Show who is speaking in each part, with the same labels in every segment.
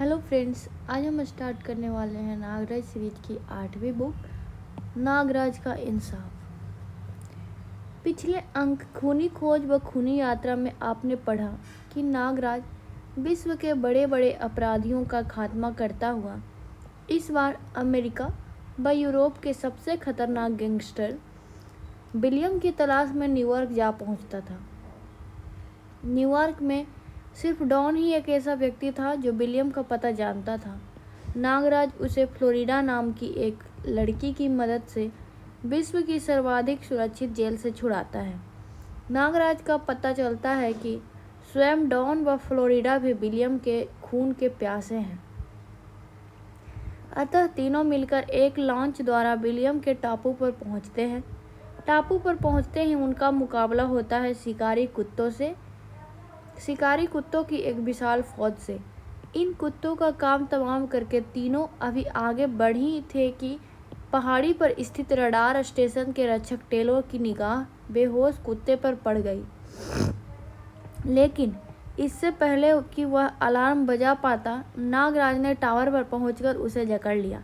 Speaker 1: Hello friends, आज हम start करने वाले हैं नागराज सीरीज की 8वीं बुक नागराज का इंसाफ। पिछले अंक खूनी खोज व खूनी यात्रा में आपने पढ़ा कि नागराज विश्व के बड़े बड़े अपराधियों का खात्मा करता हुआ इस बार अमेरिका व यूरोप के सबसे खतरनाक गैंगस्टर विलियम की तलाश में न्यूयॉर्क जा पहुंचता था। न्यूयॉर्क में सिर्फ डॉन ही एक ऐसा व्यक्ति था जो विलियम का पता जानता था। नागराज उसे फ्लोरिडा नाम की एक लड़की की मदद से विश्व की सर्वाधिक सुरक्षित जेल से छुड़ाता है। नागराज का पता चलता है कि स्वयं डॉन व फ्लोरिडा भी विलियम के खून के प्यासे हैं। अतः तीनों मिलकर एक लॉन्च द्वारा विलियम के टापू पर पहुंचते हैं। टापू पर पहुंचते ही उनका मुकाबला होता है शिकारी कुत्तों की एक विशाल फौज से। इन कुत्तों का काम तमाम करके तीनों अभी आगे बढ़ ही थे कि पहाड़ी पर स्थित रडार स्टेशन के रक्षक टेलो की निगाह बेहोश कुत्ते पर पड़ गई। लेकिन इससे पहले कि वह अलार्म बजा पाता, नागराज ने टावर पर पहुंचकर उसे जकड़ लिया।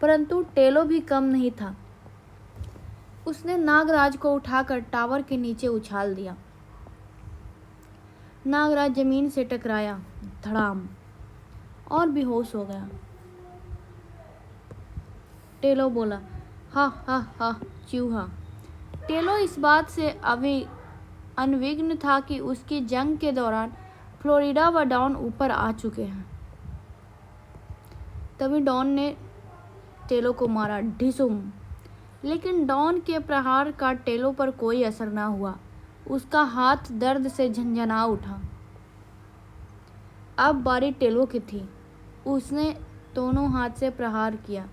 Speaker 1: परंतु टेलो भी कम नहीं था। उसने नागराज को उठाकर टावर के नीचे उछाल दिया। नागराज जमीन से टकराया, धड़ाम, और बेहोश हो गया। टेलो बोला, हा हा हा चूहा। टेलो इस बात से अभी अनविघ्न था कि उसकी जंग के दौरान फ्लोरिडा व डॉन ऊपर आ चुके हैं। तभी डॉन ने टेलो को मारा, ढिसुम। लेकिन डॉन के प्रहार का टेलो पर कोई असर न हुआ। उसका हाथ दर्द से झंझना उठा। अब बारी टेलो की थी। उसने दोनों हाथ से प्रहार किया।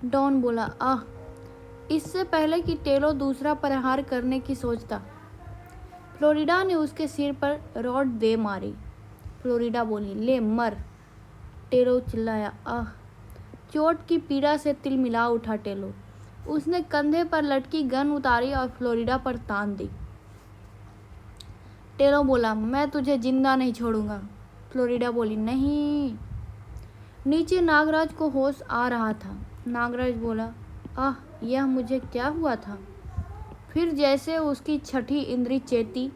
Speaker 1: डॉन बोला, आह। इससे पहले कि टेलो दूसरा प्रहार करने की सोचता, फ्लोरिडा ने उसके सिर पर रॉड दे मारी। फ्लोरिडा बोली, ले मर। टेलो चिल्लाया, आह। चोट की पीड़ा से तिलमिला उठा टेलो। उसने कंधे पर लटकी गन उतारी और फ्लोरिडा पर तान दी। टेलो बोला, मैं तुझे जिंदा नहीं छोड़ूंगा। फ्लोरिडा बोली, नहीं। नीचे नागराज को होश आ रहा था। नागराज बोला, आह, यह मुझे क्या हुआ था। फिर जैसे उसकी छठी इंद्री चेती,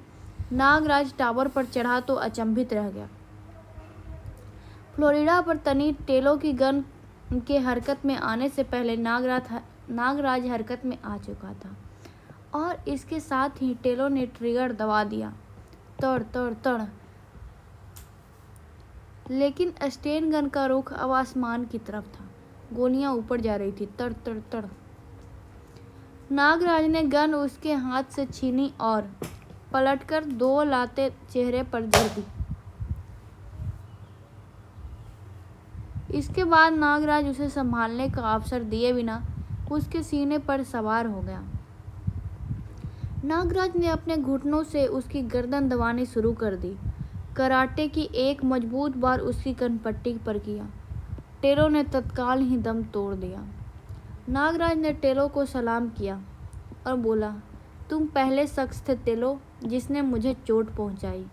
Speaker 1: नागराज टावर पर चढ़ा तो अचंभित रह गया। फ्लोरिडा पर तनी टेलो की गन के हरकत में आने से पहले नागराज हरकत में आ चुका था और इसके साथ ही टेलो ने ट्रिगर दबा दिया। तड़ तड़ तड़। लेकिन स्टेन गन का रुख अब आसमान की तरफ था। गोलियां ऊपर जा रही थी, तड़ तड़ तड़। नागराज ने गन उसके हाथ से छीनी और पलटकर दो लाते चेहरे पर जड़ दी। इसके बाद नागराज उसे संभालने का अवसर दिए बिना उसके सीने पर सवार हो गया। नागराज ने अपने घुटनों से उसकी गर्दन दबानी शुरू कर दी। कराटे की एक मजबूत बार उसकी कनपट्टी पर किया। टेलो ने तत्काल ही दम तोड़ दिया। नागराज ने टेलो को सलाम किया और बोला, तुम पहले शख्स थे टेलो जिसने मुझे चोट पहुंचाई।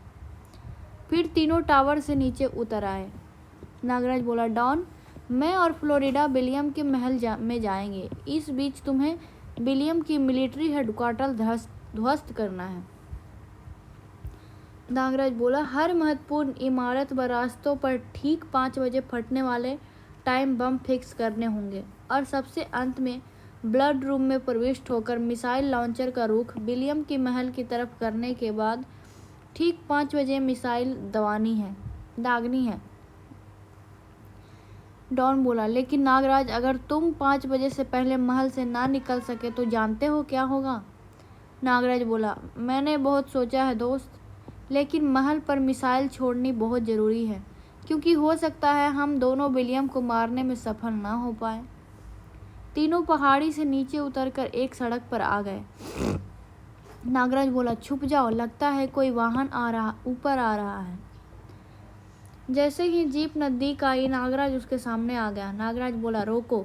Speaker 1: फिर तीनों टावर से नीचे उतर आए। नागराज बोला, डॉन, मैं और फ्लोरिडा विलियम के महल में जाएंगे। इस बीच तुम्हें विलियम की मिलिट्री हेडक्वार्टर ध्वस्त करना है। नागराज बोला, हर महत्वपूर्ण इमारत व रास्तों पर ठीक 5 बजे फटने वाले टाइम बम फिक्स करने होंगे और सबसे अंत में ब्लड रूम में प्रविष्ट होकर मिसाइल लॉन्चर का रुख विलियम की महल की तरफ करने के बाद ठीक 5 बजे मिसाइल दागनी है। डॉन बोला, लेकिन नागराज, अगर तुम 5 बजे से पहले महल से ना निकल सके तो जानते हो क्या होगा। नागराज बोला, मैंने बहुत सोचा है दोस्त, लेकिन महल पर मिसाइल छोड़नी बहुत ज़रूरी है, क्योंकि हो सकता है हम दोनों विलियम को मारने में सफल ना हो पाए। तीनों पहाड़ी से नीचे उतरकर एक सड़क पर आ गए। नागराज बोला, छुप जाओ, लगता है कोई वाहन ऊपर आ रहा है। जैसे ही जीप नजदीक आई, नागराज उसके सामने आ गया। नागराज बोला, रोको।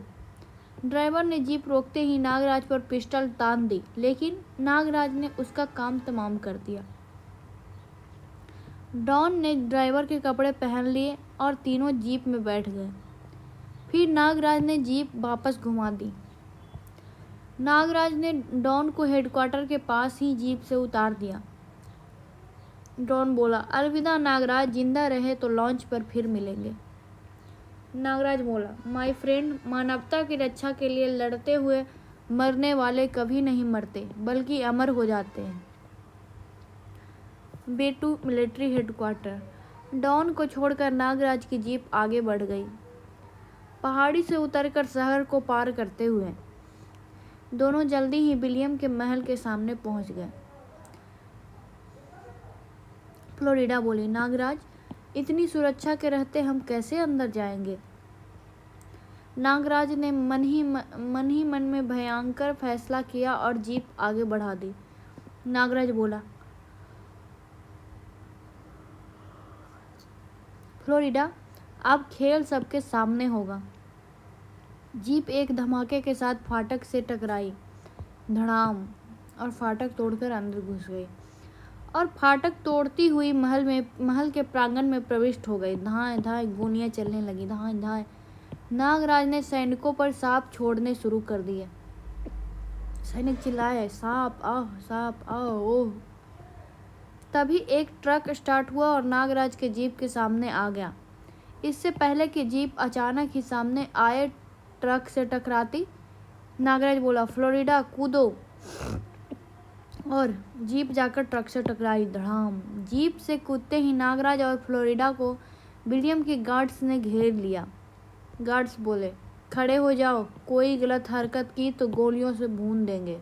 Speaker 1: ड्राइवर ने जीप रोकते ही नागराज पर पिस्टल तान दी, लेकिन नागराज ने उसका काम तमाम कर दिया। डॉन ने ड्राइवर के कपड़े पहन लिए और तीनों जीप में बैठ गए। फिर नागराज ने जीप वापस घुमा दी। नागराज ने डॉन को हेडक्वार्टर के पास ही जीप से उतार दिया। डॉन बोला, अलविदा नागराज, जिंदा रहे तो लॉन्च पर फिर मिलेंगे। नागराज बोला, माय फ्रेंड, मानवता की रक्षा के लिए लड़ते हुए मरने वाले कभी नहीं मरते बल्कि अमर हो जाते हैं। Way to military headquarter. Don को छोड़कर नागराज की जीप आगे बढ़ गई, पहाड़ी से उतरकर शहर को पार करते हुए। दोनों जल्दी ही विलियम के महल के सामने पहुंच गए। फ्लोरिडा बोली, नागराज, इतनी सुरक्षा के रहते हम कैसे अंदर जाएंगे? नागराज ने मन ही मन में भयंकर फैसला किया और जीप आगे बढ़ा दी। नागराज बोला, फ्लोरिडा, अब खेल सबके सामने होगा। जीप एक धमाके के साथ फाटक से टकराई, धड़ाम, और फाटक तोड़कर अंदर घुस गई और फाटक तोड़ती हुई महल के प्रांगण में प्रविष्ट हो गई। धाएं धाएं गोलियां चलने लगी, धाएं धाएं। नागराज ने सैनिकों पर सांप छोड़ने शुरू कर दिए। सैनिक चिल्लाए, सांप आओ, सांप आओ, ओह। तभी एक ट्रक स्टार्ट हुआ और नागराज के जीप के सामने आ गया। इससे पहले कि जीप अचानक ही सामने आए ट्रक से टकराती, नागराज बोला, फ्लोरिडा कूदो, और जीप जाकर ट्रक से टकराई, धड़ाम। जीप से कूदते ही नागराज और फ्लोरिडा को विलियम के गार्ड्स ने घेर लिया। गार्ड्स बोले, खड़े हो जाओ, कोई गलत हरकत की तो गोलियों से भून देंगे।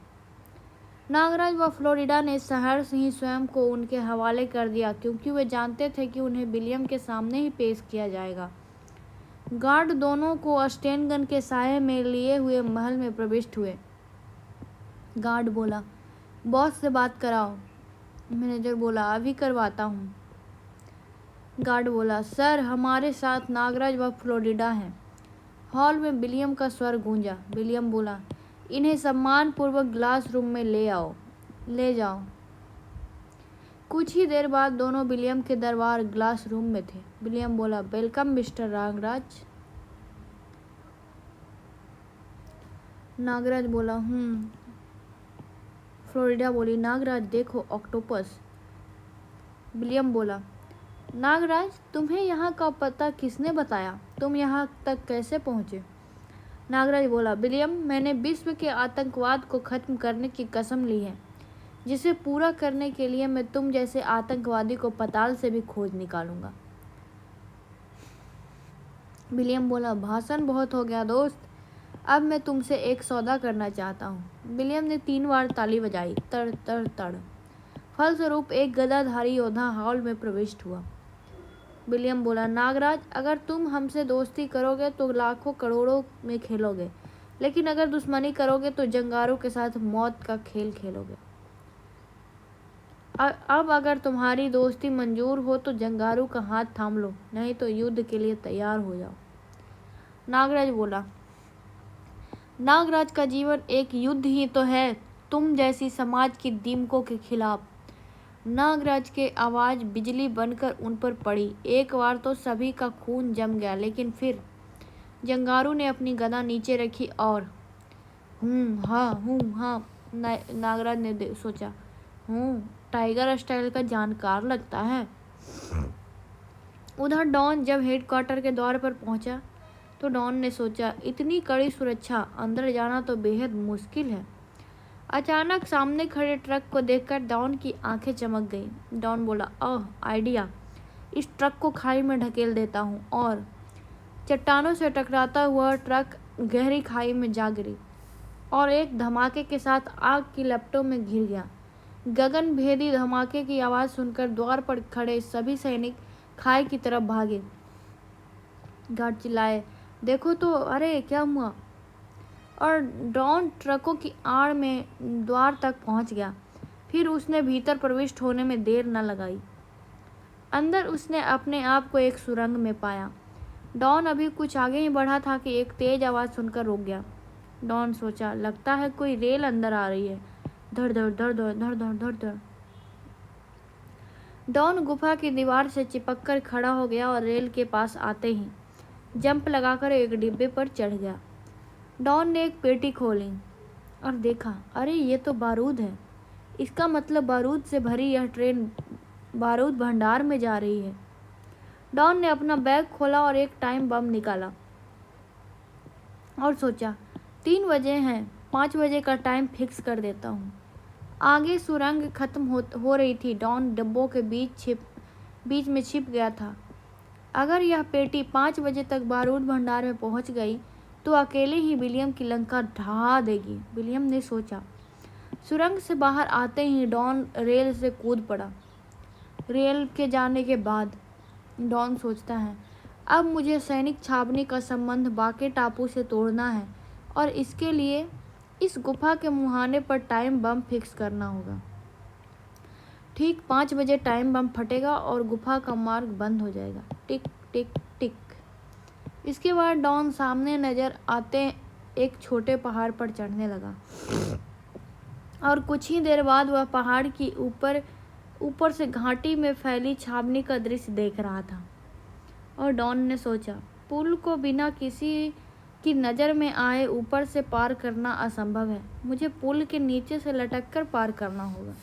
Speaker 1: नागराज व फ्लोरिडा ने शहर से ही स्वयं को उनके हवाले कर दिया, क्योंकि वे जानते थे कि उन्हें विलियम के सामने ही पेश किया जाएगा। गार्ड दोनों को स्टेन गन के साये में लिए हुए महल में प्रविष्ट हुए। गार्ड बोला, बॉस से बात कराओ। मैनेजर बोला, अभी करवाता हूँ। गार्ड बोला, सर, हमारे साथ नागराज व फ्लोरिडा हैं। हॉल में विलियम का स्वर गूंजा। विलियम बोला, इन्हें सम्मानपूर्वक ग्लास रूम में ले जाओ। कुछ ही देर बाद दोनों विलियम के दरबार ग्लास रूम में थे। विलियम बोला, वेलकम मिस्टर नागराज। नागराज बोला, फ्लोरिडा बोली, नागराज देखो, ऑक्टोपस। विलियम बोला, नागराज, तुम्हें यहाँ का पता किसने बताया? तुम यहाँ तक कैसे पहुँचे? नागराज बोला, विलियम, मैंने विश्व के आतंकवाद को खत्म करने की कसम ली है, जिसे पूरा करने के लिए मैं तुम जैसे आतंकवादी को पाताल से भी खोज निकालूंगा। विलियम बोला, भाषण बहुत हो गया दोस्त, अब मैं तुमसे एक सौदा करना चाहता हूँ। विलियम ने 3 बार ताली बजाई, तड़ तड़ तड़। फलस्वरूप एक गदाधारी योद्धा हॉल में प्रविष्ट हुआ। विलियम बोला, नागराज, अगर तुम हमसे दोस्ती करोगे तो लाखों करोड़ों में खेलोगे, लेकिन अगर दुश्मनी करोगे तो जंगारों के साथ मौत का खेल खेलोगे। अब अगर तुम्हारी दोस्ती मंजूर हो तो जंगारों का हाथ थाम लो, नहीं तो युद्ध के लिए तैयार हो जाओ। नागराज बोला, नागराज का जीवन एक युद्ध ही तो है, तुम जैसी समाज की दीमकों के खिलाफ। नागराज के आवाज बिजली बनकर उन पर पड़ी। एक बार तो सभी का खून जम गया, लेकिन फिर जंगारू ने अपनी गदा नीचे रखी और हाँ। नागराज ने सोचा, टाइगर स्टाइल का जानकार लगता है। उधर डॉन जब हेडक्वार्टर के द्वार पर पहुंचा तो डॉन ने सोचा, इतनी कड़ी सुरक्षा, अंदर जाना तो बेहद मुश्किल है। अचानक सामने खड़े ट्रक को देखकर डॉन की आंखें चमक गईं। डॉन बोला, ओह, आइडिया, इस ट्रक को खाई में ढकेल देता हूँ। और चट्टानों से टकराता हुआ ट्रक गहरी खाई में जा गिरी और एक धमाके के साथ आग की लपटों में घिर गया। गगन भेदी धमाके की आवाज़ सुनकर द्वार पर खड़े सभी सैनिक खाई की तरफ भागे। गार्ड चिल्लाए, देखो तो, अरे क्या हुआ? और डॉन ट्रकों की आड़ में द्वार तक पहुंच गया। फिर उसने भीतर प्रविष्ट होने में देर न लगाई। अंदर उसने अपने आप को एक सुरंग में पाया। डॉन अभी कुछ आगे ही बढ़ा था कि एक तेज आवाज़ सुनकर रुक गया। डॉन सोचा, लगता है कोई रेल अंदर आ रही है। धड़ धड़ धड़ धड़ धड़ धड़ धड़ धड़। डॉन गुफा की दीवार से चिपक कर खड़ा हो गया और रेल के पास आते ही जंप लगाकर एक डिब्बे पर चढ़ गया। डॉन ने एक पेटी खोली और देखा, अरे ये तो बारूद है। इसका मतलब बारूद से भरी यह ट्रेन बारूद भंडार में जा रही है। डॉन ने अपना बैग खोला और एक टाइम बम निकाला और सोचा, 3 बजे हैं, 5 बजे का टाइम फिक्स कर देता हूँ। आगे सुरंग खत्म हो रही थी। डॉन डिब्बों के बीच में छिप गया था। अगर यह पेटी 5 बजे तक बारूद भंडार में पहुंच गई तो अकेले ही विलियम की लंका ढहा देगी, विलियम ने सोचा। सुरंग से बाहर आते ही डॉन रेल से कूद पड़ा। रेल के जाने के बाद डॉन सोचता है, अब मुझे सैनिक छावनी का संबंध बाके टापू से तोड़ना है और इसके लिए इस गुफा के मुहाने पर टाइम बम फिक्स करना होगा। ठीक 5 बजे टाइम बम फटेगा और गुफा का मार्ग बंद हो जाएगा। टिक टिक टिक। इसके बाद डॉन सामने नजर आते एक छोटे पहाड़ पर चढ़ने लगा और कुछ ही देर बाद वह पहाड़ की ऊपर से घाटी में फैली छावनी का दृश्य देख रहा था। और डॉन ने सोचा, पुल को बिना किसी की नज़र में आए ऊपर से पार करना असंभव है। मुझे पुल के नीचे से लटक कर पार करना होगा।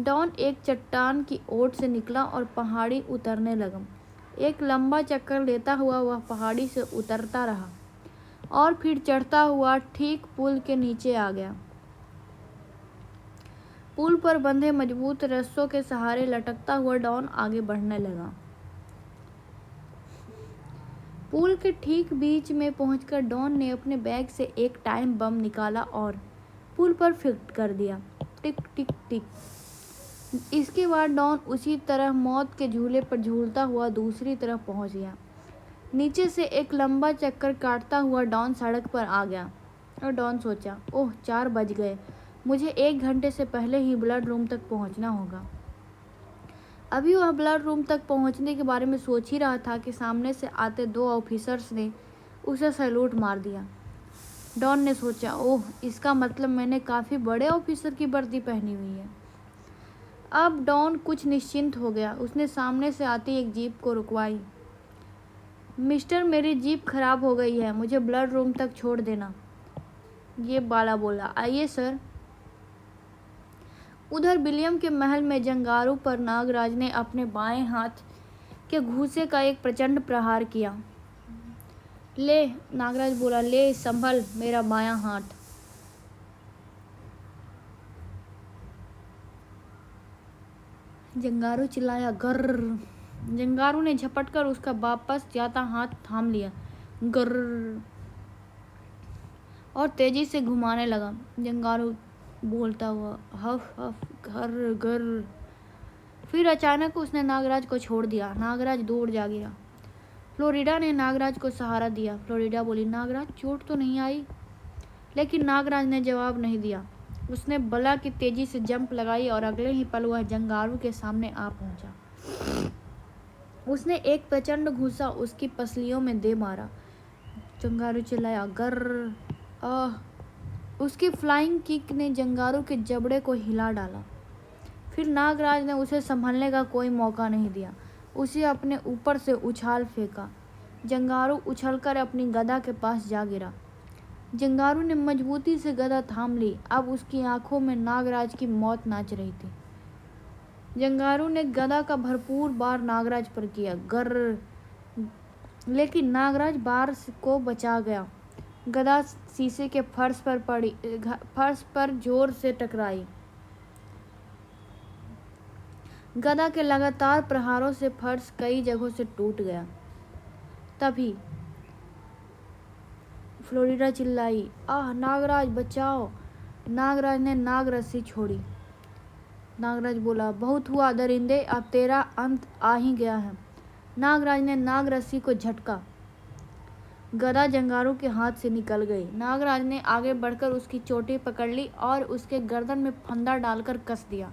Speaker 1: डॉन एक चट्टान की ओट से निकला और पहाड़ी उतरने लगा। एक लंबा चक्कर लेता हुआ वह पहाड़ी से उतरता रहा और फिर चढ़ता हुआ ठीक पुल के नीचे आ गया। पुल पर बंधे मजबूत रस्सों के सहारे लटकता हुआ डॉन आगे बढ़ने लगा। पुल के ठीक बीच में पहुंचकर डॉन ने अपने बैग से एक टाइम बम निकाला और पुल पर फिट कर दिया। टिक टिक टिक। इसके बाद डॉन उसी तरह मौत के झूले पर झूलता हुआ दूसरी तरफ पहुंच गया। नीचे से एक लंबा चक्कर काटता हुआ डॉन सड़क पर आ गया और डॉन सोचा, ओह 4 बज गए, मुझे 1 घंटे से पहले ही ब्लड रूम तक पहुंचना होगा। अभी वह ब्लड रूम तक पहुंचने के बारे में सोच ही रहा था कि सामने से आते 2 ऑफिसर्स ने उसे सैल्यूट मार दिया। डॉन ने सोचा, ओह इसका मतलब मैंने काफ़ी बड़े ऑफिसर की वर्दी पहनी हुई है। अब डॉन कुछ निश्चिंत हो गया। उसने सामने से आती एक जीप को रुकवाई। मिस्टर, मेरी जीप खराब हो गई है, मुझे ब्लड रूम तक छोड़ देना, ये बाला बोला। आइए सर। उधर विलियम के महल में जंगारू पर नागराज ने अपने बाएं हाथ के घूंसे का एक प्रचंड प्रहार किया। ले, नागराज बोला, ले संभल मेरा बायां हाथ। जंगारू चिल्लाया, गर्र। जंगारू ने झपटकर उसका वापस जाता हाथ थाम लिया, गर्र, और तेजी से घुमाने लगा। जंगारू बोलता हुआ, हफ हफ, गर्र गर्र। फिर अचानक उसने नागराज को छोड़ दिया। नागराज दूर जा गिरा। फ्लोरिडा ने नागराज को सहारा दिया। फ्लोरिडा बोली, नागराज चोट तो नहीं आई? लेकिन नागराज ने जवाब नहीं दिया। उसने बला की तेजी से जंप लगाई और अगले ही पल वह जंगारू के सामने आ पहुंचा। उसने एक प्रचंड घूंसा उसकी पसलियों में दे मारा। जंगारू चिल्लाया, गर्र, आह। उसकी फ्लाइंग किक ने जंगारू के जबड़े को हिला डाला। फिर नागराज ने उसे संभलने का कोई मौका नहीं दिया। उसे अपने ऊपर से उछाल फेंका। जंगारू उछलकर अपनी गदा के पास जा गिरा। जंगारू ने मजबूती से गदा थाम ली। अब उसकी आंखों में नागराज की मौत नाच रही थी। जंगारू ने गदा का भरपूर वार नागराज पर किया, गर्र, लेकिन नागराज बार को बचा गया। गदा शीशे के फर्श पर जोर से टकराई। गदा के लगातार प्रहारों से फर्श कई जगहों से टूट गया। तभी फ्लोरिडा चिल्लाई, आह नागराज बचाओ। नागराज ने नाग रस्सी छोड़ी। नागराज बोला, बहुत हुआ दरिंदे, अब तेरा अंत आ ही गया है। नागराज ने नाग रस्सी को झटका। गदा जंगारू के हाथ से निकल गई। नागराज ने आगे बढ़कर उसकी चोटी पकड़ ली और उसके गर्दन में फंदा डालकर कस दिया।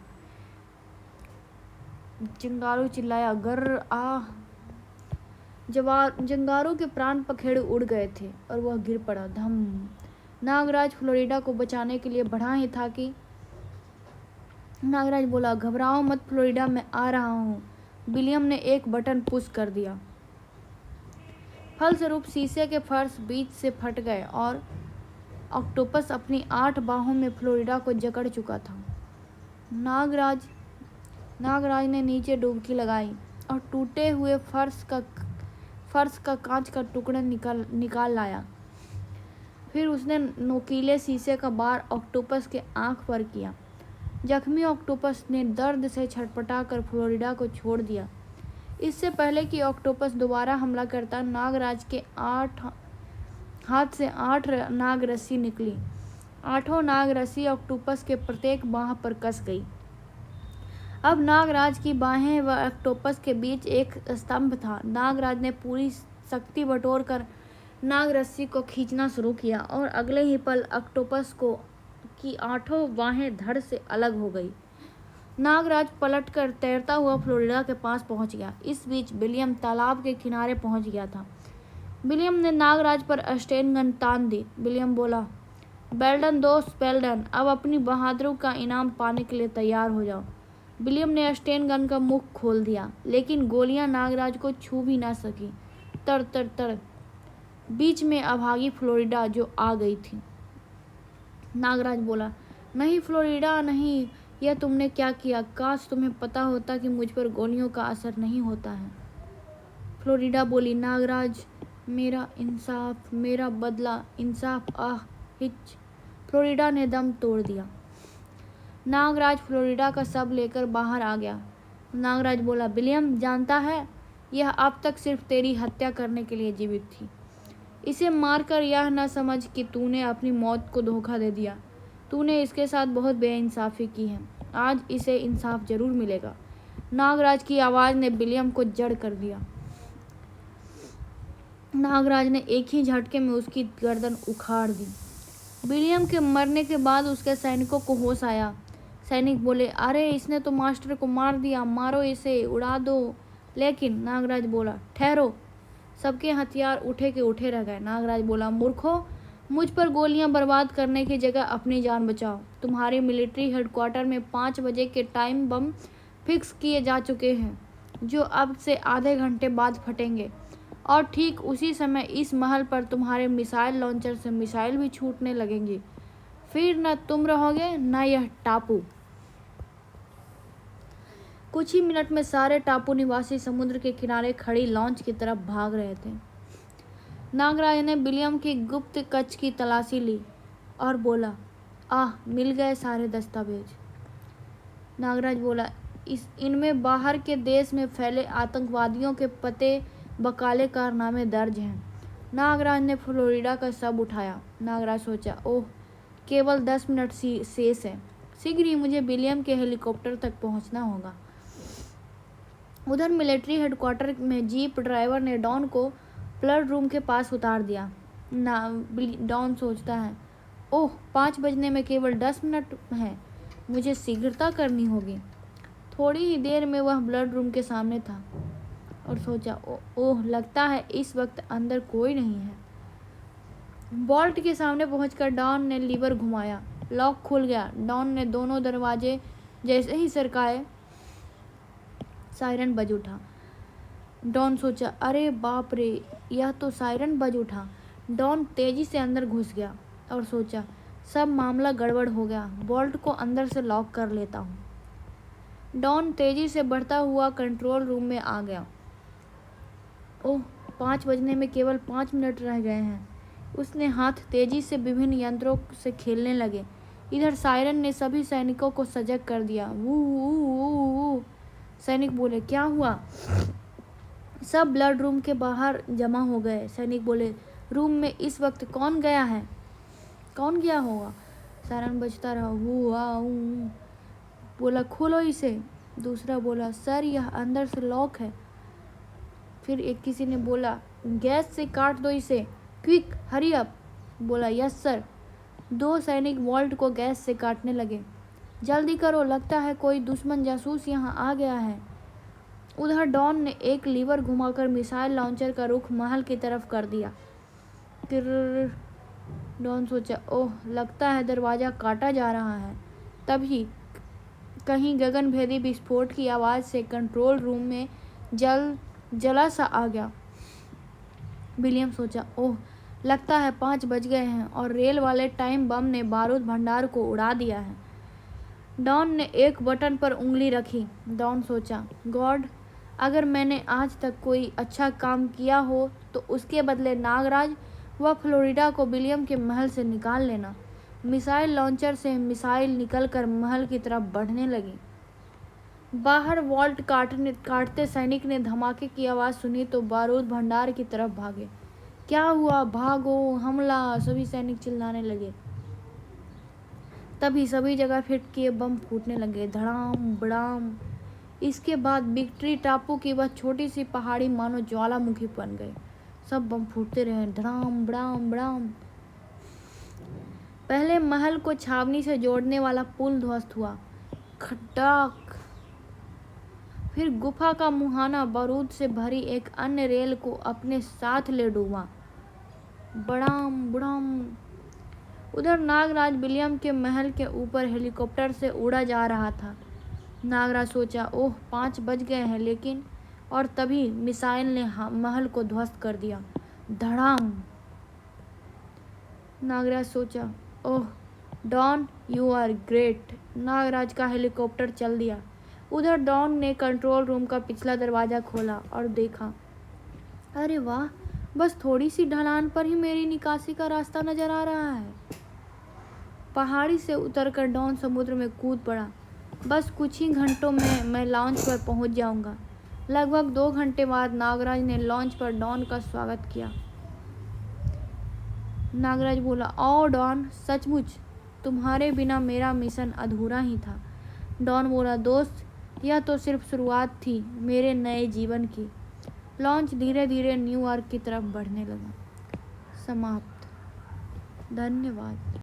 Speaker 1: जंगारू चिल्लाया, गर्र, आह। जंगारू के प्राण पखेरु उड़ गए थे और वह गिर पड़ा, धम। नागराज फ्लोरिडा को बचाने के लिए बढ़ा ही था कि नागराज बोला, घबराओ मत फ्लोरिडा, मैं आ रहा हूँ। विलियम ने एक बटन पुश कर दिया। फलस्वरूप शीशे के फर्श बीच से फट गए और ऑक्टोपस अपनी 8 बाहों में फ्लोरिडा को जकड़ चुका था। नागराज ने नीचे डुबकी लगाई और टूटे हुए फर्श का कांच का टुकड़ा निकाल लाया। फिर उसने नोकीले शीशे का बार ऑक्टोपस के आंख पर किया। जख्मी ऑक्टोपस ने दर्द से छटपटाकर फ्लोरिडा को छोड़ दिया। इससे पहले कि ऑक्टोपस दोबारा हमला करता, नागराज के हाथ से 8 नाग रस्सी निकली। 8 नाग रस्सी ऑक्टोपस के प्रत्येक बाह पर कस गई। अब नागराज की बाहें व ऑक्टोपस के बीच एक स्तंभ था। नागराज ने पूरी शक्ति बटोर कर नाग रस्सी को खींचना शुरू किया और अगले ही पल ऑक्टोपस की 8 बाहें धड़ से अलग हो गई। नागराज पलटकर तैरता हुआ फ्लोरिडा के पास पहुंच गया। इस बीच विलियम तालाब के किनारे पहुंच गया था। विलियम ने नागराज पर स्टेन गन तान दी। विलियम बोला, वेल दोस्त, वेल डन। अब अपनी बहादुरी का इनाम पाने के लिए तैयार हो जाओ। विलियम ने स्टेन गन का मुख खोल दिया, लेकिन गोलियां नागराज को छू भी ना सकी। तर तर तर बीच में अभागी फ्लोरिडा जो आ गई थी। नागराज बोला, नहीं फ्लोरिडा नहीं, यह तुमने क्या किया? काश तुम्हें पता होता कि मुझ पर गोलियों का असर नहीं होता है। फ्लोरिडा बोली, नागराज, मेरा इंसाफ, मेरा बदला, इंसाफ, आह हिच। फ्लोरिडा ने दम तोड़ दिया। नागराज फ्लोरिडा का शव लेकर बाहर आ गया। नागराज बोला, विलियम जानता है, यह अब तक सिर्फ तेरी हत्या करने के लिए जीवित थी। इसे मारकर यह न समझ कि तूने अपनी मौत को धोखा दे दिया। तूने इसके साथ बहुत बेइंसाफी की है। आज इसे इंसाफ जरूर मिलेगा। नागराज की आवाज़ ने विलियम को जड़ कर दिया। नागराज ने एक ही झटके में उसकी गर्दन उखाड़ दी। विलियम के मरने के बाद उसके सैनिकों को होश आया। सैनिक बोले, अरे इसने तो मास्टर को मार दिया, मारो इसे, उड़ा दो। लेकिन नागराज बोला, ठहरो। सबके हथियार उठे के उठे रह गए। नागराज बोला, मूर्खों, मुझ पर गोलियां बर्बाद करने की जगह अपनी जान बचाओ। तुम्हारे मिलिट्री हेडक्वार्टर में 5 बजे के टाइम बम फिक्स किए जा चुके हैं, जो अब से आधे घंटे बाद फटेंगे, और ठीक उसी समय इस महल पर तुम्हारे मिसाइल लॉन्चर से मिसाइल भी छूटने लगेंगी। फिर न तुम रहोगे न यह टापू। कुछ ही मिनट में सारे टापू निवासी समुद्र के किनारे खड़ी लॉन्च की तरफ भाग रहे थे। नागराज ने विलियम की गुप्त कक्ष की तलाशी ली और बोला, आह, मिल गए सारे दस्तावेज। नागराज बोला, इनमें बाहर के देश में फैले आतंकवादियों के पते बकाले कारनामे दर्ज हैं। नागराज ने फ्लोरिडा का शव उठाया। नागराज सोचा, ओह, केवल 10 मिनट शेष है। शीघ्र ही मुझे विलियम के हेलीकॉप्टर तक पहुंचना होगा। उधर मिलिट्री हेडक्वार्टर में जीप ड्राइवर ने डॉन को ब्लड रूम के पास उतार दिया। डॉन सोचता है, ओह, 5 बजने में केवल 10 मिनट हैं, मुझे शीघ्रता करनी होगी। थोड़ी ही देर में वह ब्लड रूम के सामने था और सोचा, ओह, लगता है इस वक्त अंदर कोई नहीं है। वॉल्ट के सामने पहुंचकर डॉन ने लीवर घुमाया। लॉक खुल गया। डॉन ने दोनों दरवाजे जैसे ही सरकाए, सायरन बज उठा। डॉन सोचा, अरे बाप रे, यह तो सायरन बज उठा। डॉन तेजी से अंदर घुस गया और सोचा, सब मामला गड़बड़ हो गया, वॉल्ट को अंदर से लॉक कर लेता हूँ। डॉन तेजी से बढ़ता हुआ कंट्रोल रूम में आ गया। ओह, 5 बजने में केवल 5 मिनट रह गए हैं। उसने हाथ तेजी से विभिन्न यंत्रों से खेलने लगे। इधर सायरन ने सभी सैनिकों को सजग कर दिया। वू। सैनिक बोले, क्या हुआ? सब ब्लड रूम के बाहर जमा हो गए। सैनिक बोले, रूम में इस वक्त कौन गया है? कौन गया होगा? सायरन बजता रहा। वू। बोला, खोलो इसे। दूसरा बोला, सर, यह अंदर से लॉक है। फिर किसी ने बोला, गैस से काट दो इसे, क्विक, हरी अप। बोला, यस सर। 2 सैनिक वॉल्ट को गैस से काटने लगे। जल्दी करो, लगता है कोई दुश्मन जासूस यहाँ आ गया है। उधर डॉन ने एक लीवर घुमाकर मिसाइल लॉन्चर का रुख महल की तरफ कर दिया। डॉन सोचा, ओह, लगता है दरवाज़ा काटा जा रहा है। तभी कहीं गगनभेदी विस्फोट की आवाज़ से कंट्रोल रूम में जला सा आ गया। विलियम सोचा, ओह, लगता है 5 बज गए हैं और रेल वाले टाइम बम ने बारूद भंडार को उड़ा दिया है। डॉन ने एक बटन पर उंगली रखी। डॉन सोचा, गॉड, अगर मैंने आज तक कोई अच्छा काम किया हो तो उसके बदले नागराज व फ्लोरिडा को विलियम के महल से निकाल लेना। मिसाइल लॉन्चर से मिसाइल निकलकर महल की तरफ बढ़ने लगी। बाहर वॉल्ट काटते सैनिक ने धमाके की आवाज़ सुनी तो बारूद भंडार की तरफ भागे। क्या हुआ? भागो, हमला! सभी सैनिक चिल्लाने लगे। तभी सभी जगह फिटके बम फूटने लगे, धड़ाम बड़ाम। इसके बाद विक्ट्री टापू की वह छोटी सी पहाड़ी मानो ज्वालामुखी बन गई। सब बम फूटते रहे, धड़ाम बड़ाम बड़ाम। पहले महल को छावनी से जोड़ने वाला पुल ध्वस्त हुआ, खटाक। फिर गुफा का मुहाना बारूद से भरी एक अन्य रेल को अपने साथ ले डूबा, बड़ाम बुड़ाम। उधर नागराज विलियम के महल के ऊपर हेलीकॉप्टर से उड़ा जा रहा था। नागराज सोचा, ओह, 5 बज गए हैं, लेकिन और तभी मिसाइल ने महल को ध्वस्त कर दिया, धड़ाम। नागराज सोचा, oh Don, you are great. Nagraj का हेलीकॉप्टर चल दिया। उधर डॉन ने कंट्रोल रूम का पिछला दरवाज़ा खोला और देखा, अरे वाह, बस थोड़ी सी ढलान पर ही मेरी निकासी का रास्ता नजर आ रहा है। पहाड़ी से उतरकर डॉन समुद्र में कूद पड़ा। बस कुछ ही घंटों में मैं लॉन्च पर पहुंच जाऊंगा। लगभग 2 घंटे बाद नागराज ने लॉन्च पर डॉन का स्वागत किया। नागराज बोला, ओ डॉन, सचमुच तुम्हारे बिना मेरा मिशन अधूरा ही था। डॉन बोला, दोस्त, यह तो सिर्फ शुरुआत थी मेरे नए जीवन की। लॉन्च धीरे धीरे न्यूयॉर्क की तरफ बढ़ने लगा। समाप्त। धन्यवाद।